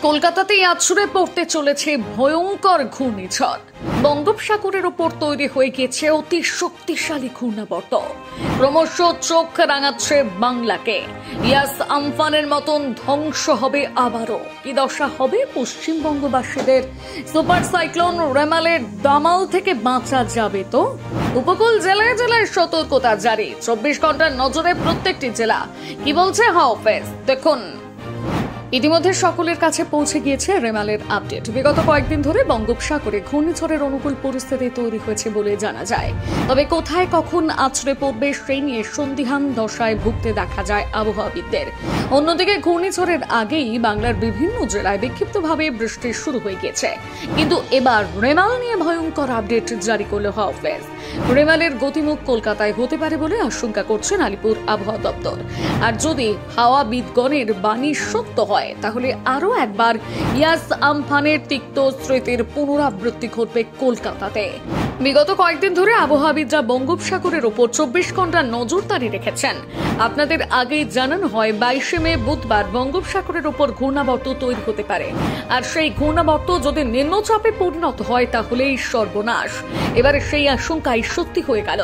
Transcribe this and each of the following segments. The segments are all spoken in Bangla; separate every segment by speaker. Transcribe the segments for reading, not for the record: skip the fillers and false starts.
Speaker 1: কলকাতাতেই আছড়ে পড়তে চলেছে ভয়ঙ্কর ঘূর্ণিঝড়। বঙ্গোপসাগরের ওপর তৈরি হয়ে গেছে অতি শক্তিশালী ঘূর্ণাবর্ত। ক্রমশ চোখ রাঙাচ্ছে বাংলাকে। ইয়াস আমফানের মতন ধ্বংস হবে আবারও। কি দশা হবে পশ্চিমবঙ্গবাসীদের? সুপার সাইক্লোন রেমালের দামাল থেকে বাঁচা যাবে তো? উপকূল জেলায় জেলায় সতর্কতা জারি। 24 ঘন্টার নজরে প্রত্যেকটি জেলা। কি বলছে হাওয়া অফিস দেখুন। ইতিমধ্যে সকলের কাছে পৌঁছে গিয়েছে রেমালের আপডেট। বিগত কয়েকদিন ধরে বঙ্গোপসাগরে ঘূর্ণিঝড়ের অনুকূল পরিস্থিতি তৈরি হয়েছে বলে জানা যায়। তবে কোথায় কখন আছড়ে পড়বে সেই নিয়ে সন্দিহান দশায় ভুগতে দেখা যায় আবহাওয়াবিদদের। অন্যদিকে ঘূর্ণিঝড়ের আগেই বাংলার বিভিন্ন জেলায় বিক্ষিপ্তভাবে বৃষ্টি শুরু হয়ে গেছে। কিন্তু এবার রেমাল নিয়ে ভয়ঙ্কর আপডেট জারি করল হাওয়া অফিস। রেমালের গতিমুখ কলকাতায় হতে পারে বলে আশঙ্কা করছেন আলিপুর আবহাওয়া দপ্তর। আর যদি হাওয়াবিদগণের বাণী সত্য হয় তাহলে আরো একবার ইয়াস আমফানের তিক্ত স্মৃতির পুনরাবৃত্তি ঘটবে কলকাতাতে। বিগত কয়েকদিন ধরে আবহাওয়াবিদরা বঙ্গোপসাগরের ওপর 24 ঘন্টা নজরদারি রেখেছেন। আপনাদের আগেই জানানো হয় 22 মে বুধবার বঙ্গোপসাগরের ওপর ঘূর্ণাবর্ত তৈরি হতে পারে। আর সেই ঘূর্ণাবর্ত যদি নিম্নচাপে পরিণত হয় তাহলেই সর্বনাশ। এবারে সেই আশঙ্কাই সত্যি হয়ে গেল।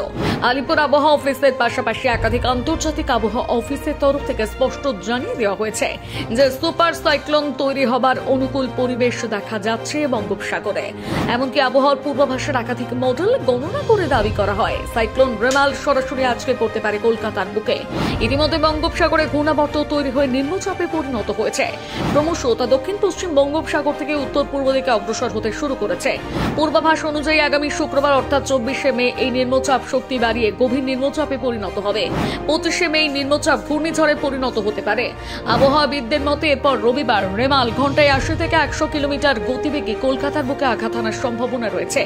Speaker 1: আলিপুর আবহাওয়া অফিসের পাশাপাশি একাধিক আন্তর্জাতিক আবহাওয়া অফিসের তরফ থেকে স্পষ্ট জানিয়ে দেওয়া হয়েছে যে সুপার সাইক্লোন তৈরি হবার অনুকূল পরিবেশ দেখা যাচ্ছে বঙ্গোপসাগরে। এমনকি আবহাওয়ার পূর্বাভাসের একাধিক মডেল গণনা করে দাবি করা হয় সাইক্লোন রেমাল সরাসরি আছড়ে পড়তে পারে কলকাতার বুকে। ইতিমধ্যে বঙ্গোপসাগরে ঘূর্ণাবর্ত তৈরি হয়ে নিম্নচাপে পরিণত হয়েছে। ক্রমশ তা দক্ষিণ পশ্চিম বঙ্গোপসাগর থেকে উত্তর পূর্ব দিকে অগ্রসর হতে শুরু করেছে। পূর্বাভাস অনুযায়ী আগামী শুক্রবার অর্থাৎ 24 মে এই নিম্নচাপ শক্তি বাড়িয়ে গভীর নিম্নচাপে পরিণত হবে। 25 মে এই নিম্নচাপ ঘূর্ণিঝড়ে পরিণত হতে পারে। আবহাওয়াবিদদের মতে এরপর রবিবার রেমাল ঘন্টায় 80 থেকে 100 কিলোমিটার গতিবেগে কলকাতার বুকে আঘাত হানার সম্ভাবনা রয়েছে।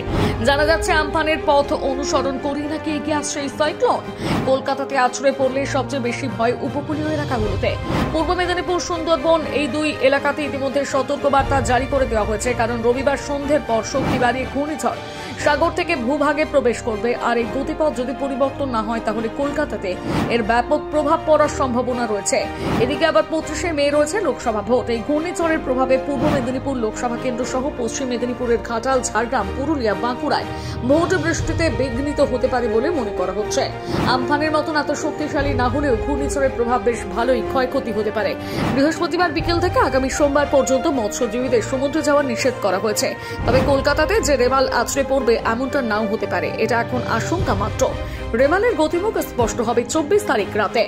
Speaker 1: জানা যাচ্ছে আমফানের পথ অনুসরণ করে নাকি এগিয়ে আসছে এই সাইক্লোন। কলকাতাতে আছড়ে পড়লে সবচেয়ে বেশি ভয় উপকূলীয় এলাকাগুলোতে। পূর্ব মেদিনীপুর, সুন্দরবন এই দুই এলাকাতে ইতিমধ্যে সতর্কবার্তা জারি করে দেওয়া হয়েছে। কারণ রবিবার সন্ধ্যের পর শক্তি বাড়িয়ে ঘূর্ণিঝড় সাগর থেকে ভূভাগে প্রবেশ করবে। আর এই গতিপথ যদি পরিবর্তন না হয় তাহলে কলকাতাতে এর ব্যাপক প্রভাব পড়ার সম্ভাবনা রয়েছে। এদিকে আবার 25 মে রয়েছে লোকসভা ভোট। এই ঘূর্ণিঝড়ের প্রভাবে পূর্ব মেদিনীপুর লোকসভা কেন্দ্র সহ পশ্চিম মেদিনীপুরের ঘাটাল, ঝাড়গ্রাম, পুরুলিয়া, বাঁকুড়ায় ভোট বৃষ্টিতে বিঘ্নিত হতে পারে বলে মনে করা হচ্ছে। আমফানের মতন এত শক্তিশালী না হলেও ঘূর্ণিঝড়ের প্রভাব বেশ ভালোই ক্ষয়ক্ষতি হতে পারে। বৃহস্পতিবার বিকেল থেকে আগামী সোমবার পর্যন্ত মৎস্যজীবীদের সমুদ্রে যাওয়া নিষেধ করা হয়েছে। তবে কলকাতাতে যে রেমাল আছড়ে পড়বে এমনটা নাও হতে পারে। এটা এখন আশঙ্কা মাত্র। রেমালের গতিমুখ স্পষ্ট হবে 24 তারিখ রাতে।